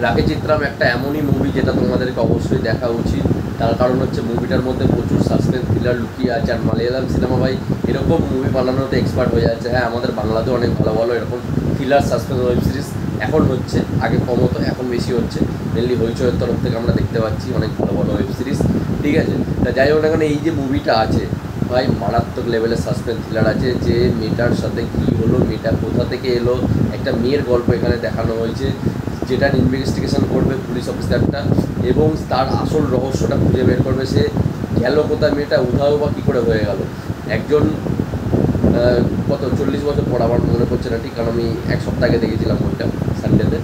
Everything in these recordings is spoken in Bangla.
রাখে চিত্রাম একটা এমনই মুভি যেটা তোমাদেরকে অবশ্যই দেখা উচিত। তার কারণ হচ্ছে মুভিটার মধ্যে প্রচুর সাসপেন্স থ্রিলার লুকিয়ে আছে। আর মালয়ালাম সিনেমা ভাই এরকম মুভি বানানোতে এক্সপার্ট হয়ে যাচ্ছে। হ্যাঁ, আমাদের বাংলাতেও অনেক ভালো ভালো এরকম থ্রিলার সাসপেন্স ওয়েব সিরিজ এখন হচ্ছে, আগে কম হতো, এখন বেশি হচ্ছে। মেনলি হইচয়ের তরফ থেকে আমরা দেখতে পাচ্ছি অনেক ভালো ভালো ওয়েব সিরিজ। ঠিক আছে, তা যাই হোক না কেন, এই যে মুভিটা আছে ভাই মারাত্মক লেভেলের সাসপেন্স থ্রিলার আছে। যে মেয়েটার সাথে কী হলো, মেয়েটা কোথা থেকে এলো, একটা মেয়ের গল্প এখানে দেখানো হয়েছে, যেটা ইনভেস্টিগেশন করবে পুলিশ অফিসারটা এবং তার আসল রহস্যটা খুঁজে বের করবে। সে গেল কোথায়, মেয়েটা উধাও বা কী করে হয়ে গেল। একজন কত 40 বছর পর, আমার মনে পড়ছে না ঠিক, কারণ আমি এক সপ্তাহ আগে দেখেছিলাম ওইটা সানডেতে।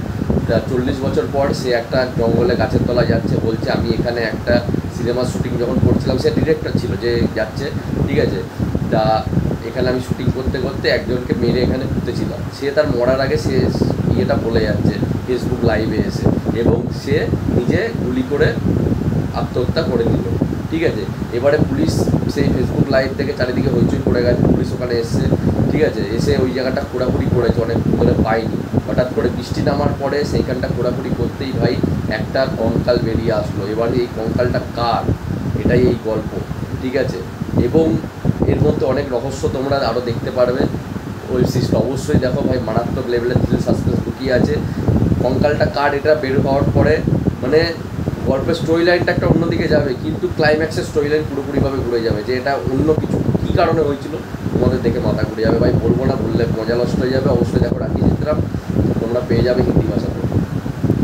তা 40 বছর পর সে একটা জঙ্গলে গাছের তলায় যাচ্ছে, বলছে আমি এখানে একটা সিনেমার শ্যুটিং যখন করছিলাম, সে ডিরেক্টর ছিল যে যাচ্ছে, ঠিক আছে, তা এখানে আমি শ্যুটিং করতে করতে একজনকে মেরে এখানে পুঁতেছিলাম। সে তার মরার আগে সে ইয়েটা বলে যাচ্ছে ফেসবুক লাইভে এসে, এবং সে নিজে গুলি করে আত্মহত্যা করে নিল। ঠিক আছে, এবারে পুলিশ সেই ফেসবুক লাইভ থেকে চারিদিকে হইচই পড়ে গেছে, পুলিশ ওখানে এসছে। ঠিক আছে, এসে ওই জায়গাটা খোঁড়াখুড়ি করেছে, অনেক ধরে পায়নি। হঠাৎ করে বৃষ্টি নামার পরে সেইখানটা খোঁড়াখুড়ি করতেই ভাই একটা কঙ্কাল বেরিয়ে আসলো। এবারে এই কঙ্কালটা কার, এটাই এই গল্প। ঠিক আছে, এবং এর মধ্যে অনেক রহস্য তোমরা আরও দেখতে পারবে। ওই সিরিজটা অবশ্যই দেখো ভাই, মারাত্মক লেভেলের থ্রিল সাসপেন্স লুকিয়ে আছে। কঙ্কালটা কার এটা বের হওয়ার পরে মানে গল্পের স্টোরি লাইনটা একটা অন্যদিকে যাবে, কিন্তু ক্লাইম্যাক্সের স্টোরি লাইন পুরোপুরিভাবে ঘুরে যাবে, যে এটা অন্য কিছু কী কারণে হয়েছিল তোমাদের দেখে মাথা ঘুরে যাবে ভাই। বলবো না, বললে মজা নষ্ট হয়ে যাবে। অবশ্যই দেখো রাখি চিত্রাম, তোমরা পেয়ে যাবে হিন্দি ভাষাতে।